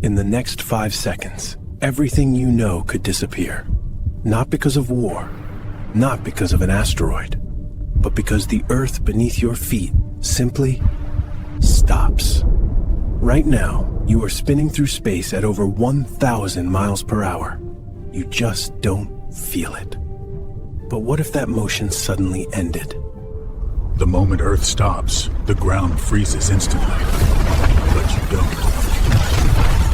In the next 5 seconds, everything you know could disappear. Not because of war, not because of an asteroid, but because the Earth beneath your feet simply stops. Right now, you are spinning through space at over 1,000 miles per hour. You just don't feel it. But what if that motion suddenly ended? The moment Earth stops, the ground freezes instantly. But you don't.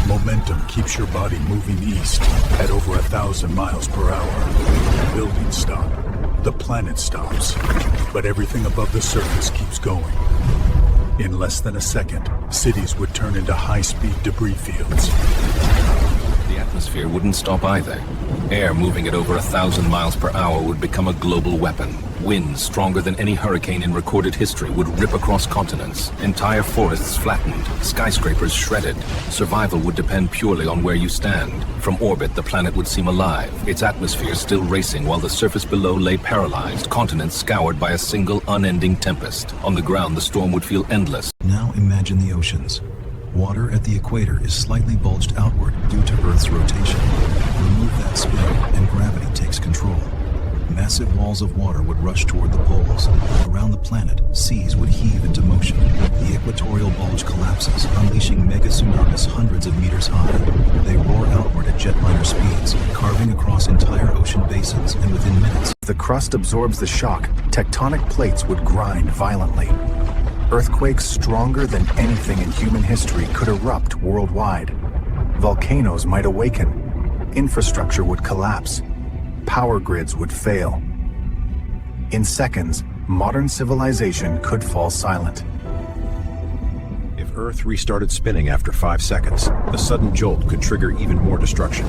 Momentum keeps your body moving east at over 1,000 miles per hour. Buildings stop. The planet stops. But everything above the surface keeps going. In less than a second, cities would turn into high-speed debris fields. The atmosphere wouldn't stop either. Air moving at over 1,000 miles per hour would become a global weapon. Winds stronger than any hurricane in recorded history would rip across continents. Entire forests flattened, skyscrapers shredded. Survival would depend purely on where you stand. From orbit, the planet would seem alive, its atmosphere still racing while the surface below lay paralyzed, continents scoured by a single unending tempest. On the ground, the storm would feel endless. Now imagine the oceans. Water at the equator is slightly bulged outward due to Earth's rotation. Remove that spin, and gravity takes control. Massive walls of water would rush toward the poles. Around the planet, seas would heave into motion. The equatorial bulge collapses, unleashing mega-tsunamis hundreds of meters high. They roar outward at jetliner speeds, carving across entire ocean basins, and within minutes. If the crust absorbs the shock, tectonic plates would grind violently. Earthquakes stronger than anything in human history could erupt worldwide. Volcanoes might awaken. Infrastructure would collapse. Power grids would fail. In seconds, modern civilization could fall silent. If Earth restarted spinning after 5 seconds, the sudden jolt could trigger even more destruction.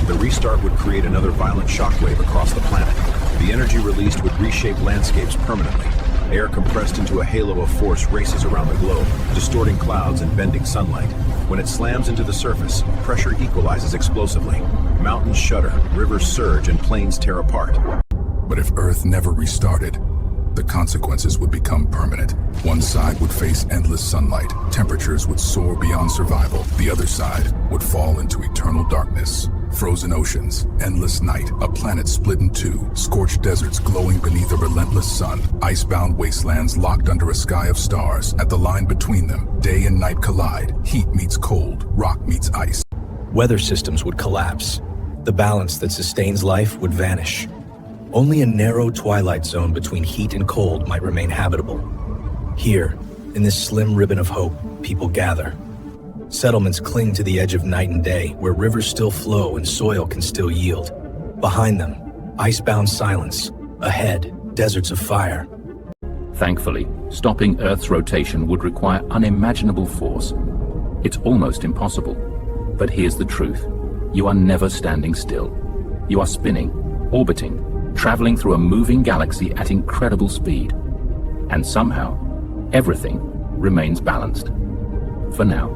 The restart would create another violent shockwave across the planet. The energy released would reshape landscapes permanently. Air compressed into a halo of force races around the globe, distorting clouds and bending sunlight. When it slams into the surface, pressure equalizes explosively. Mountains shudder, rivers surge, and plains tear apart. But if Earth never restarted, the consequences would become permanent. One side would face endless sunlight, temperatures would soar beyond survival. The other side would fall into eternal darkness. Frozen oceans, endless night, a planet split in two, scorched deserts glowing beneath a relentless sun, icebound wastelands locked under a sky of stars. At the line between them, day and night collide, heat meets cold, rock meets ice. Weather systems would collapse. The balance that sustains life would vanish. Only a narrow twilight zone between heat and cold might remain habitable. Here, in this slim ribbon of hope, people gather. Settlements cling to the edge of night and day, where rivers still flow and soil can still yield. Behind them, icebound silence. Ahead, deserts of fire. Thankfully, stopping Earth's rotation would require unimaginable force. It's almost impossible. But here's the truth. You are never standing still. You are spinning, orbiting, traveling through a moving galaxy at incredible speed. And somehow, everything remains balanced. For now.